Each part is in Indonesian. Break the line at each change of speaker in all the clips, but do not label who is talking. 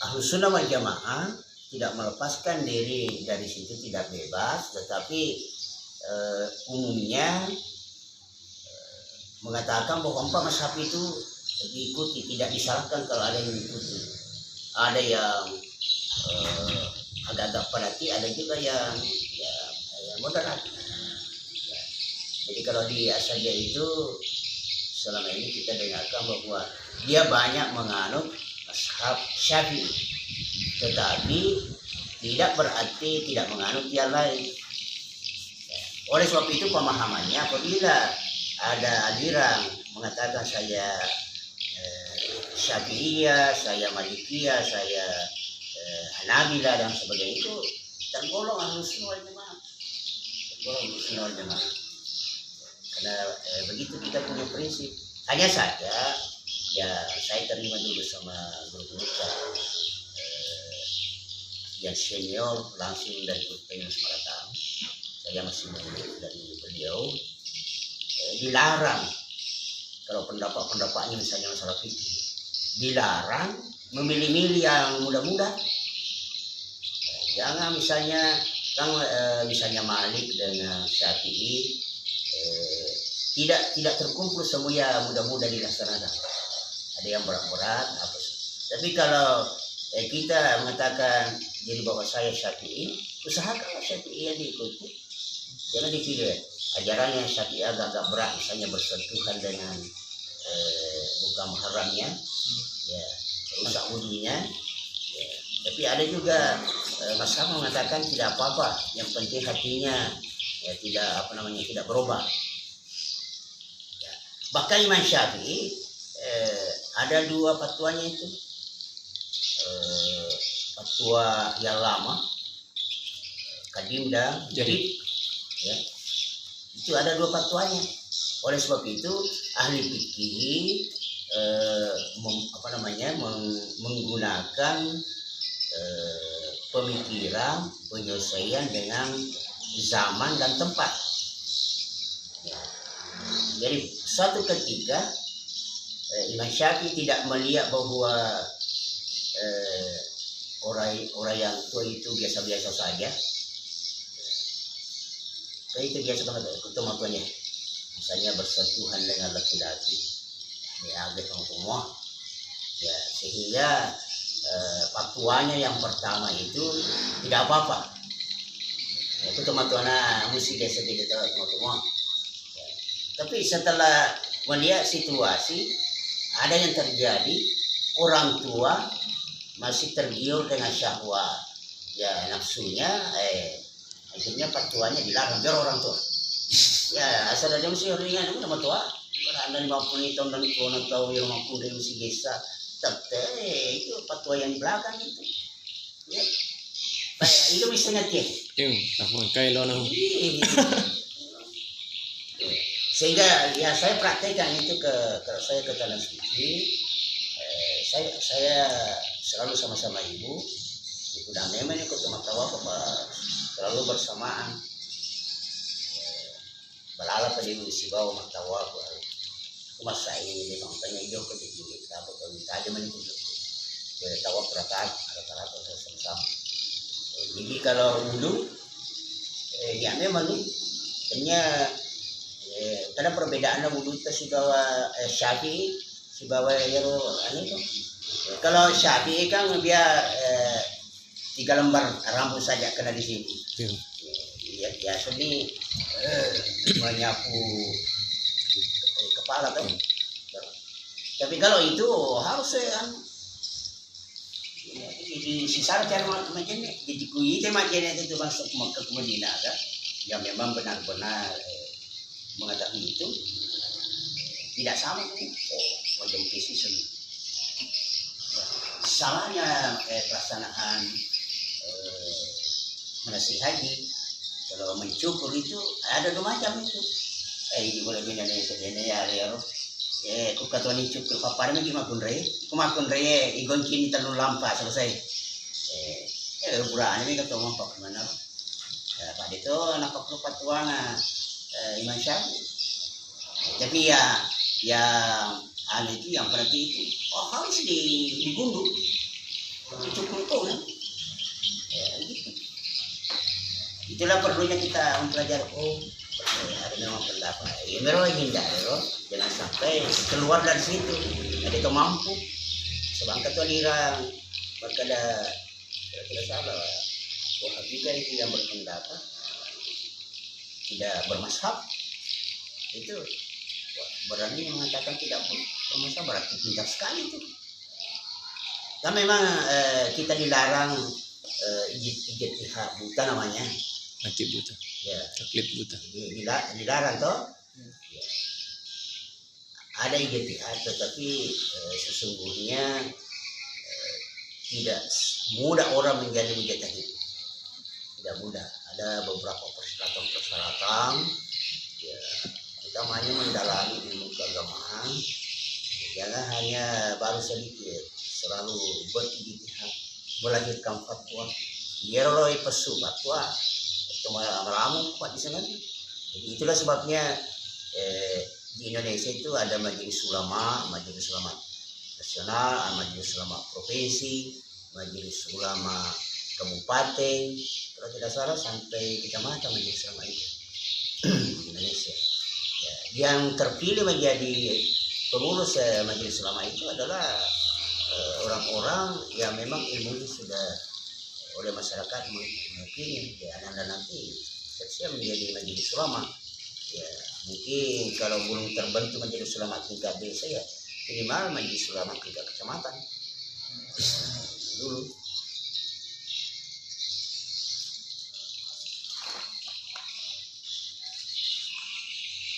Ahlus Sunnah wal Jamaah tidak melepaskan diri dari situ, tidak bebas, tetapi umumnya mengatakan bahwa 4 mazhab itu diikuti, tidak disalahkan kalau ada yang diikuti. Ada yang agak-agak fanatik, ada juga yang moderat. Ya. Jadi kalau di Ashabiyah itu selama ini kita dengarkan bahwa dia banyak menganut mazhab Syafi'i, tetapi tidak berarti tidak menganut yang lain. Oleh sebab itu pemahamannya, apabila ada aliran mengatakan saya Syafi'iyah, saya Malikiyah, saya Hanabilah dan sebagainya, itu tergolong Ahlus Sunnah wal Jamaah. Tergolong Ahlus Sunnah wal Jamaah. Karena begitu kita punya prinsip. Hanya saja ya saya terima dulu sama guru-guru yang senior langsung dari Guru Semarang. Saya masih murid dari beliau. Dilarang kalau pendapat-pendapatnya misalnya masalah fikih, dilarang memilih-milih yang muda-muda. Jangan misalnya misalnya Malik dengan Syafi'i tidak terkumpul semua yang muda-muda dilaksanakan. Ada yang berat-berat apa. Tapi kalau kita mengatakan jadi bahwa saya Syafi'i, usahakanlah Syafi'i yang diikuti. Jangan dipilih ajaran yang Syafi'i agak berat, misalnya bersentuhan dengan bukan muharramnya, ya, rusak wudunya. Ya. Tapi ada juga mazhab mengatakan tidak apa-apa, yang penting hatinya ya tidak berubah. Ya. Bahkan Imam Syafi'i ada 2 fatwanya itu, fatwa yang lama, kadim dan jadid. Ya, itu ada 2 fatwanya. Oleh sebab itu ahli fikih menggunakan pemikiran penyesuaian dengan zaman dan tempat. Ya. Jadi suatu ketika Imam Syafi'i tidak melihat bahwa orang yang tua itu biasa-biasa saja. Kayak itu biasa banget ketemuannya. Misalnya bersentuhan dengan laki-laki, ya agak semua. Ya sehingga fatwanya yang pertama itu tidak apa-apa. Itu teman-teman mesti dia teman-teman. Ya. Tapi setelah melihat situasi, ada yang terjadi, orang tua masih tergiur dengan syahwat, ya nafsunya, akhirnya fatwanya dilarang biar orang tua. Ya asal aja mesti ringan sama tua. Karena 50 tahun dan 20 tahun yang mampu dari mesti desa. Tapi itu fatwa yang di belakang itu. Ya. Baik, itu misalnya dia.
Aku kayak lo nang.
Sehingga ya saya praktekkan itu kalau saya ke tanah suci. Saya selalu sama-sama ibu dan memang ikut tawaf selalu bersamaan. Balala pada ibu si bawa tawaf. Masa ini memang tanya jauh ke tinggi apa kalau minta aja mana itu. Tawaf rata-rata sama-sama. Jadi kalau wudu ya memang hanya karena perbedaannya wudu itu si bawa Syafi'i si bawa yang itu. Kalau Syafi'i kan dia 3 lembar rambut saja kena di sini. Ya sedih menyapu kepala tuh. Tapi kalau itu harus di sisa cara macam ni jadi kui macam itu masuk ke Madinah kan yang memang benar-benar mengatakan itu tidak sama tu macam kisah salahnya pelaksanaan manasik haji kalau mencukur itu ada 2 macam itu ini boleh bina dari sedene ya ku katoni cukur papar lagi makun re igon kini terlalu lampa selesai buraan ini kata mampak mana ya pada itu nampak lupa tuana Imam Syafi'i tapi ya yang itu yang berarti itu harus digundul Itulah perlunya kita mempelajari. Oh, ada memang pendapat. Ya, memang hindari loh, jangan sampai keluar dari situ. Ada itu mampu. Sebangka tuh dirang, berkada tidak salah. Wahabi kan tidak berpendapat, tidak bermazhab. Itu berani mengatakan tidak bermazhab, berarti pintar sekali itu. Kan memang kita dilarang ijtihad buta namanya.
Mati buta.
Ya.
Taklid buta.
Dilarang toh. Ya. Ada ijtihad tetapi sesungguhnya tidak mudah orang menjadi mujtahid. Tidak mudah. Ada beberapa persyaratan. Ya, utamanya mendalami ilmu keagamaan. Jangan hanya baru sedikit, selalu berijtihad, melahirkan fatwa. Biar orang pesu fatwa, itu meramu kuat di sana. Jadi itulah sebabnya di Indonesia itu ada majelis ulama nasional, majelis ulama provinsi, majelis ulama kabupaten, kalau tidak salah sampai kecamatan majelis ulama itu di Indonesia. Ya, yang terpilih menjadi pengurus majelis ulama itu adalah orang-orang yang memang ilmunya sudah oleh masyarakat mungkin ya anda nanti siap menjadi majelis ulama. Ya mungkin kalau belum terbentuk majelis ulama tingkat desa ya minimal majelis ulama tingkat kecamatan dulu.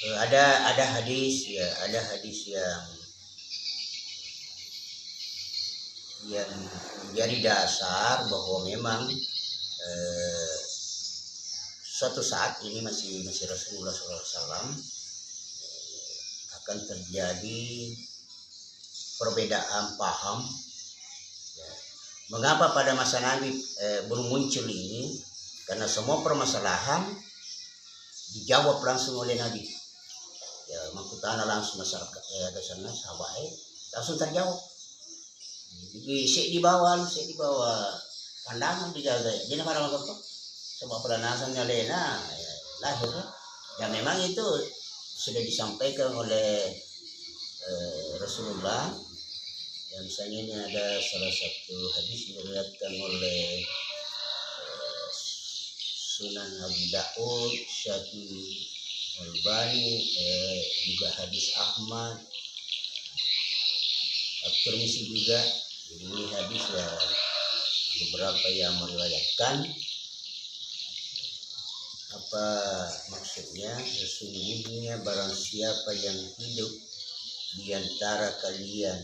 Ada hadis yang menjadi dasar bahwa memang suatu saat ini masih Rasulullah SAW akan terjadi perbedaan paham. Ya. Mengapa pada masa Nabi belum muncul ini? Karena semua permasalahan dijawab langsung oleh Nabi. Ya, makutana langsung masyarakat ada sana sahabat langsung terjawab. Jadi saya dibawa pandangan dijaga. Jadi para makhluk sebab peranasannya lena ya, lahir. Dan memang itu sudah disampaikan oleh Rasulullah. Dan misalnya ini ada salah satu hadis diriwayatkan oleh Sunan Abi Daud, Syafi'i, Albani, juga hadis Ahmad, At-Tirmizi juga. Jadi ini hadis ya beberapa yang meriwayatkan. Apa maksudnya? Sesungguhnya barang siapa yang hidup di antara kalian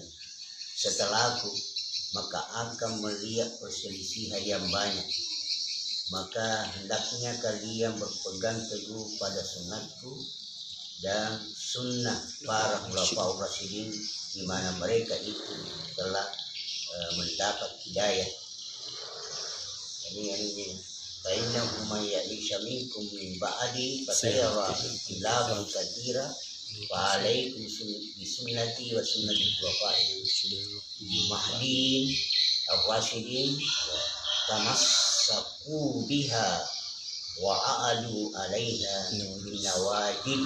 setelahku, maka akan melihat perselisihan yang banyak. Maka hendaknya kalian berpegang teguh pada sunnatku dan sunnah para khulafaur rasyidin, di mana mereka itu telah mendapat hidayah. Ini bainahu may ya'isha minkum min ba'di fasayara ikhtilafan katsira wa 'alaikum bisunnati wa sunnati khulafa'ir mahdin ar-rasyidin tamassaku biha wa a'alu 'alaiha bin nawajid.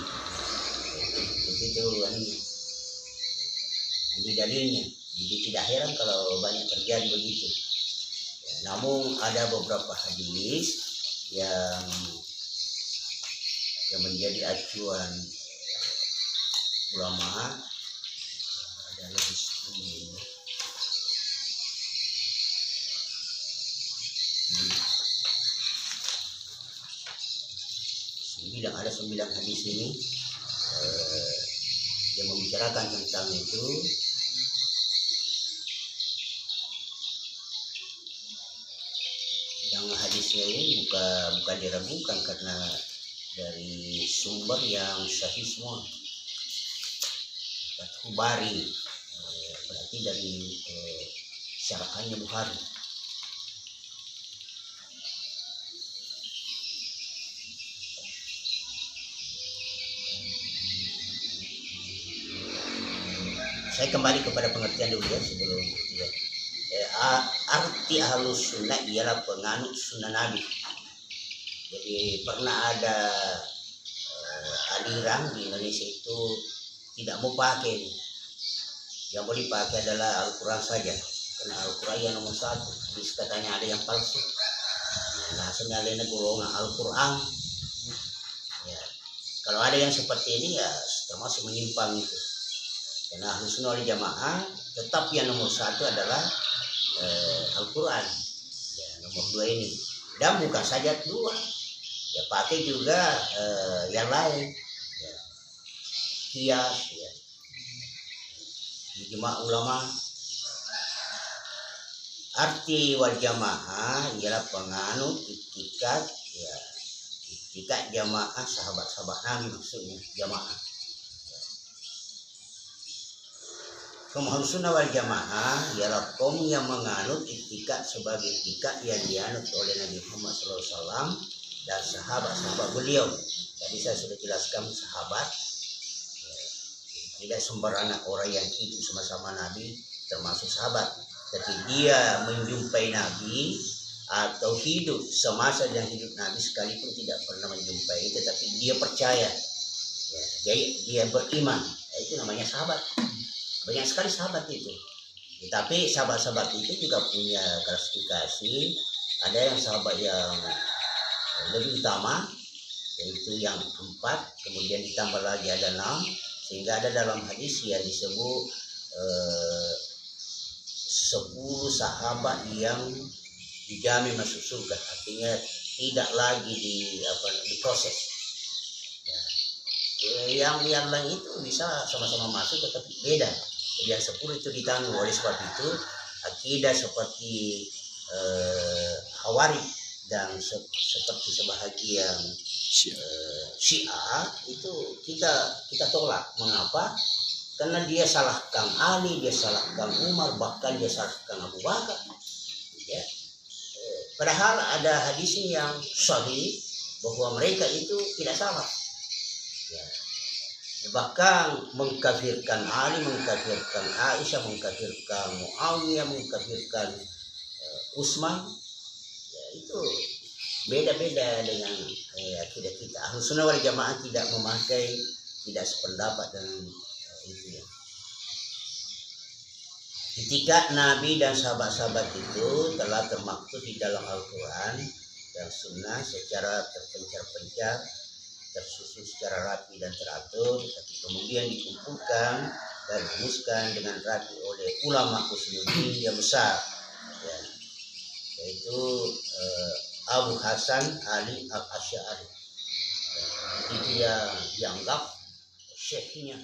Begitu ini dalilnya. Jadi tidak heran kalau banyak terjadi begitu. Ya, namun ada beberapa hadis yang menjadi acuan ulama. Ada lebih 9 hadis ini yang membicarakan tentang itu. Yang hadisnya ini bukan diragukan karena dari sumber yang sahih semua. Fathul Bari berarti dari syarahannya Bukhari. Saya kembali kepada pengertian dulu ya sebelum ya. Arti ahlus sunnah ialah penganut sunnah Nabi. Jadi pernah ada aliran di Indonesia itu tidak mau pakai, yang boleh pakai adalah Al-Quran saja, karena Al-Quran yang nomor satu. Jadi katanya ada yang palsu. Nah, asalnya ada golongan Al-Quran. Ya, kalau ada yang seperti ini ya termasuk menyimpang itu. Karena Ahlus Sunnah wal Jamaah tetap yang nomor satu adalah Al-Quran. Ya, nomor dua ini. Dan bukan saja dua, ya pakai juga yang lain, ya, kias, ya, ijma ulama. Arti wal jamaah ialah penganut itikad, ya, itikad jamaah sahabat-sahabat Nabi, maksudnya jamaah. Kaum Ahlus Sunnah wal Jamaah ialah kaum yang menganut itikad sebagai itikad yang dianut oleh Nabi Muhammad SAW dan sahabat-sahabat beliau. Tadi saya sudah jelaskan sahabat, tidak sembarangan orang yang hidup sama-sama Nabi termasuk sahabat, tapi dia menjumpai Nabi atau hidup semasa dengan hidup Nabi sekalipun tidak pernah menjumpai, tetapi dia percaya, ya, dia beriman, itu namanya sahabat. Banyak sekali sahabat itu, tapi sahabat-sahabat itu juga punya klasifikasi. Ada yang sahabat yang lebih utama, yaitu yang 4, kemudian ditambah lagi ada 6, sehingga ada dalam hadis yang disebut 10 sahabat yang dijamin masuk surga, artinya tidak lagi diproses. Ya, yang lain itu bisa sama-sama masuk tetapi beda. Yang 10 itu ditanggung. Oleh sebab itu akidah seperti Khawarij dan seperti sebahagian Syiah itu kita tolak. Mengapa? Karena dia salahkan Ali, dia salahkan Umar, bahkan dia salahkan Abu Bakar. Ya. Padahal ada hadis yang sahih bahwa mereka itu tidak salah. Ya. Bahkan mengkafirkan Ali, mengkafirkan Aisyah, mengkafirkan Muawiyah, mengkafirkan Utsman, ya, itu beda-beda dengan akidah kita. Ahlus Sunnah wal Jamaah tidak memakai, tidak sependapat dengan itu ya. Itikad Nabi dan sahabat-sahabat itu telah termaktub di dalam Al-Quran dan Sunnah secara terpencar-pencar, tersusun secara rapi dan teratur, tapi kemudian dikumpulkan dan dirumuskan dengan rapi oleh ulama Usuluddin yang besar, ya, yaitu Abu Hasan Ali Al-Asy'ari. Itu yang dianggap syekhnya